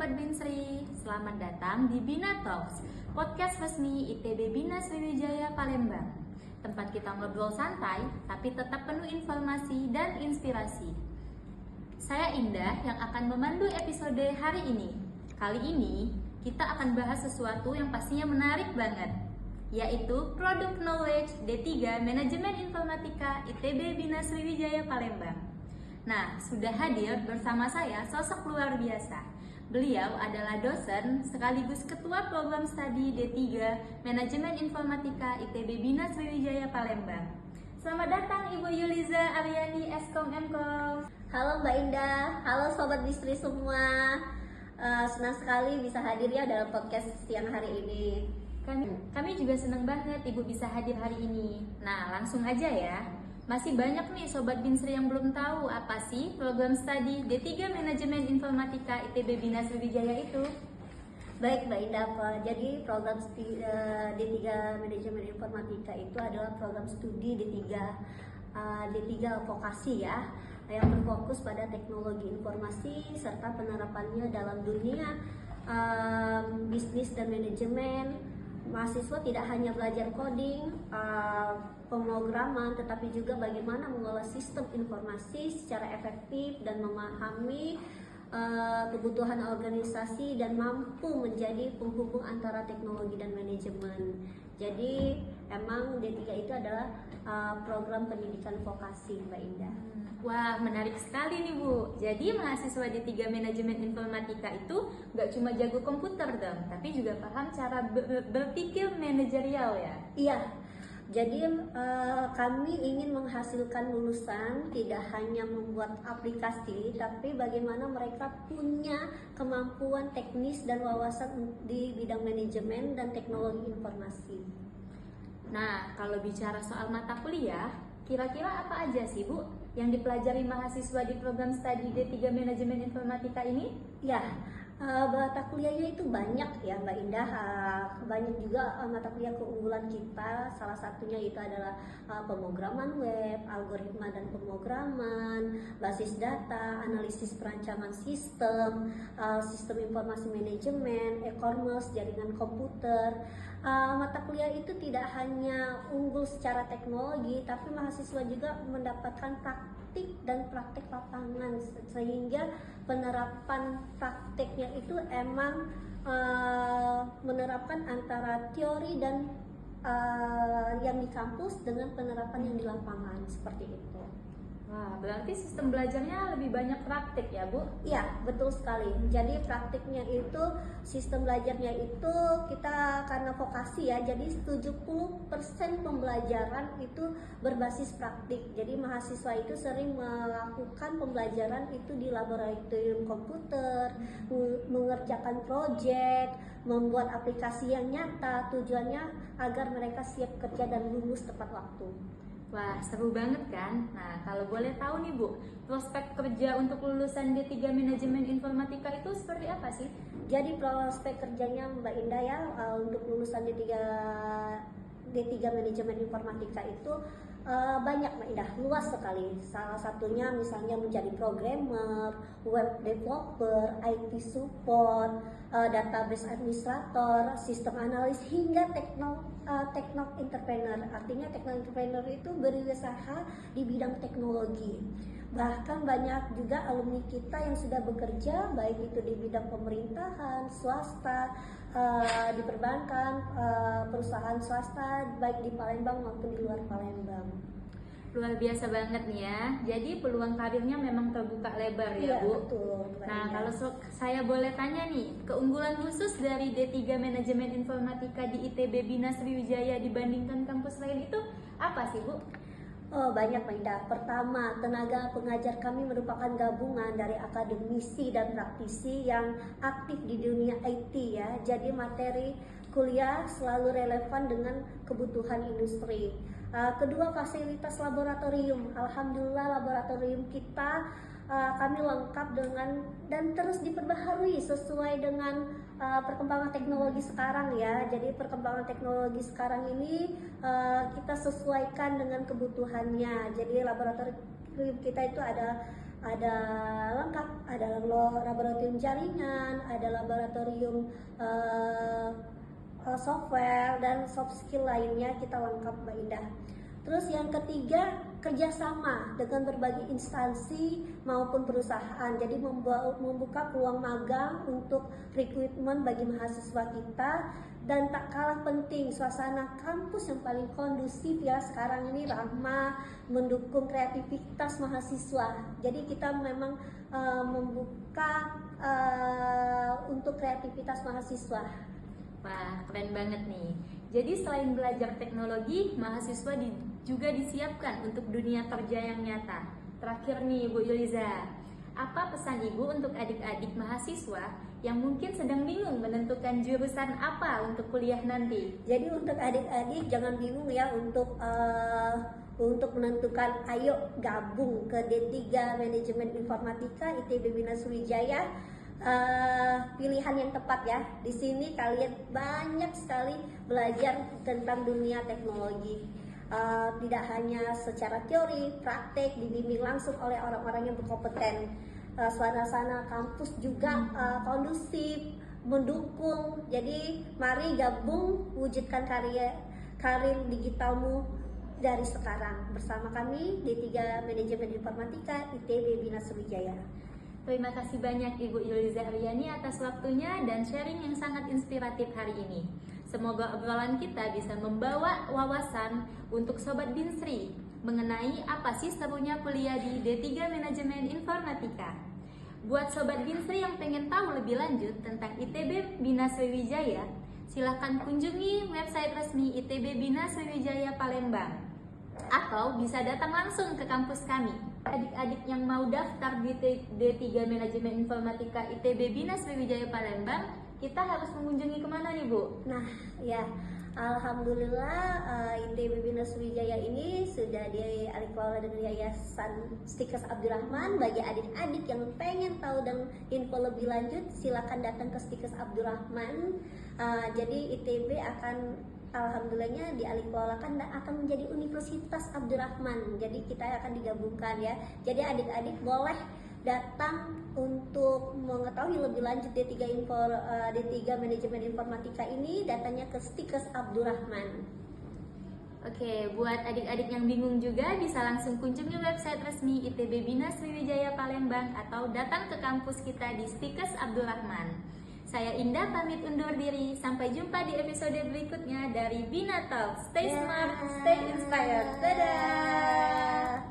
Sobat Binsri, selamat datang di Bina Talks, podcast resmi ITB Bina Sriwijaya Palembang. Tempat kita ngobrol santai, tapi tetap penuh informasi dan inspirasi. Saya Indah yang akan memandu episode hari ini. Kali ini, kita akan bahas sesuatu yang pastinya menarik banget, yaitu Product Knowledge D3 Manajemen Informatika ITB Bina Sriwijaya Palembang. Nah, sudah hadir bersama saya sosok luar biasa. Beliau adalah dosen sekaligus Ketua Program Studi D3 Manajemen Informatika ITB Bina Sriwijaya Palembang. Selamat datang Ibu Yuliza Aryani Eskom Mkom. Halo Mbak Indah, halo Sobat Bistri semua. Senang sekali bisa hadir ya dalam podcast siang hari ini. Kami juga senang banget Ibu bisa hadir hari ini. Nah, langsung aja ya. Masih banyak nih Sobat Binsri yang belum tahu apa sih program studi D3 Manajemen Informatika ITB Bina Sriwijaya itu. Baik Mbak Indah, jadi program D3 Manajemen Informatika itu adalah program studi D3 vokasi ya, yang berfokus pada teknologi informasi serta penerapannya dalam dunia bisnis dan manajemen. Mahasiswa tidak hanya belajar coding, pemrograman, tetapi juga bagaimana mengolah sistem informasi secara efektif dan memahami kebutuhan organisasi dan mampu menjadi penghubung antara teknologi dan manajemen. Jadi emang D3 itu adalah program pendidikan vokasi, Mbak Indah. Wah, menarik sekali nih Bu. Jadi mahasiswa D3 Manajemen Informatika itu nggak cuma jago komputer dong, tapi juga paham cara berpikir manajerial ya? Iya, jadi kami ingin menghasilkan lulusan tidak hanya membuat aplikasi, tapi bagaimana mereka punya kemampuan teknis dan wawasan di bidang manajemen dan teknologi informasi. Nah, kalau bicara soal mata kuliah, kira-kira apa aja sih Bu yang dipelajari mahasiswa di program studi D3 Manajemen Informatika ini? Ya, mata kuliahnya itu banyak ya Mbak Indah. Banyak juga mata kuliah keunggulan kita. Salah satunya itu adalah pemrograman web, algoritma dan pemrograman, basis data, analisis perancangan sistem, sistem informasi manajemen, e-commerce, jaringan komputer. Mata kuliah itu tidak hanya unggul secara teknologi, tapi mahasiswa juga mendapatkan praktik dan praktik lapangan, sehingga penerapan prakteknya itu emang menerapkan antara teori dan yang di kampus dengan penerapan yang di lapangan, seperti itu. Wah, berarti sistem belajarnya lebih banyak praktik ya Bu? Iya, betul sekali. Jadi praktiknya itu, sistem belajarnya itu kita karena vokasi ya, jadi 70% pembelajaran itu berbasis praktik. Jadi mahasiswa itu sering melakukan pembelajaran itu di laboratorium komputer, mengerjakan proyek, membuat aplikasi yang nyata, tujuannya agar mereka siap kerja dan lulus tepat waktu. Wah, seru banget kan? Nah, kalau boleh tahu nih Bu, prospek kerja untuk lulusan D3 Manajemen Informatika itu seperti apa sih? Jadi prospek kerjanya Mbak Indah ya, untuk lulusan D3 Manajemen Informatika itu banyak Mbak Indah, luas sekali. Salah satunya misalnya menjadi programmer, web developer, IT support, database administrator, sistem analis, hingga tekno entrepreneur. Artinya tekno entrepreneur itu berusaha di bidang teknologi. Bahkan banyak juga alumni kita yang sudah bekerja baik itu di bidang pemerintahan, swasta, di perbankan, perusahaan swasta baik di Palembang maupun di luar Palembang. Luar biasa banget nih ya. Jadi peluang karirnya memang terbuka lebar ya Bu. Betul. Nah, kalau saya boleh tanya nih, keunggulan khusus dari D3 Manajemen Informatika di ITB Bina Sriwijaya dibandingkan kampus lain itu apa sih Bu? Oh, banyak Mbak Indah. Pertama, tenaga pengajar kami merupakan gabungan dari akademisi dan praktisi yang aktif di dunia IT ya. Jadi materi kuliah selalu relevan dengan kebutuhan industri. Kedua, fasilitas laboratorium. Alhamdulillah laboratorium kita kami lengkap dengan dan terus diperbaharui sesuai dengan perkembangan teknologi sekarang ya. Jadi perkembangan teknologi sekarang ini kita sesuaikan dengan kebutuhannya. Jadi laboratorium kita itu ada ada lengkap, ada laboratorium jaringan, ada laboratorium software dan soft skill lainnya kita lengkap Mbak Indah. Terus yang ketiga, kerjasama dengan berbagai instansi maupun perusahaan. Jadi membuka peluang magang untuk rekrutmen bagi mahasiswa kita. Dan tak kalah penting, suasana kampus yang paling kondusif ya sekarang ini, ramah, mendukung kreativitas mahasiswa. Jadi kita memang membuka untuk kreativitas mahasiswa. Wah, keren banget nih. Jadi selain belajar teknologi, mahasiswa juga disiapkan untuk dunia kerja yang nyata. Terakhir nih Bu Yuliza, apa pesan Ibu untuk adik-adik mahasiswa yang mungkin sedang bingung menentukan jurusan apa untuk kuliah nanti? Jadi untuk adik-adik jangan bingung ya untuk menentukan, ayo gabung ke D3 Manajemen Informatika ITB Bina Sriwijaya. Pilihan yang tepat ya. Di sini kalian banyak sekali belajar tentang dunia teknologi. Tidak hanya secara teori, praktek dibimbing langsung oleh orang-orang yang berkompeten. Suasana kampus juga kondusif, mendukung. Jadi mari gabung, wujudkan karir digitalmu dari sekarang bersama kami D3 Manajemen Informatika ITB Bina Sriwijaya. Terima kasih banyak Ibu Yuliza Aryani atas waktunya dan sharing yang sangat inspiratif hari ini. Semoga obrolan kita bisa membawa wawasan untuk Sobat Binsri mengenai apa sih serunya kuliah di D3 Manajemen Informatika. Buat Sobat Binsri yang pengen tahu lebih lanjut tentang ITB Bina Sriwijaya, silakan kunjungi website resmi ITB Bina Sriwijaya Palembang, atau bisa datang langsung ke kampus kami. Adik-adik yang mau daftar di D3 Manajemen Informatika ITB Bina Sriwijaya Palembang, kita harus mengunjungi kemana nih Bu? Nah ya, alhamdulillah ITB Bina Sriwijaya ini sudah dikelola dengan Yayasan Stikes Abdurrahman. Bagi adik-adik yang pengen tahu dan info lebih lanjut, silakan datang ke Stikes Abdurrahman. Jadi ITB akan alhamdulillahnya dialihkeolakan dan akan menjadi Universitas Abdurrahman. Jadi kita akan digabungkan ya. Jadi adik-adik boleh datang untuk mengetahui lebih lanjut D3 Manajemen Informatika ini, datanya ke Stikes Abdurrahman. Oke, buat adik-adik yang bingung juga bisa langsung kunjungi website resmi ITB Bina Sriwijaya Palembang atau datang ke kampus kita di Stikes Abdurrahman. Saya Indah pamit undur diri. Sampai jumpa di episode berikutnya dari Bina Talk. Stay smart, stay inspired. Dadah.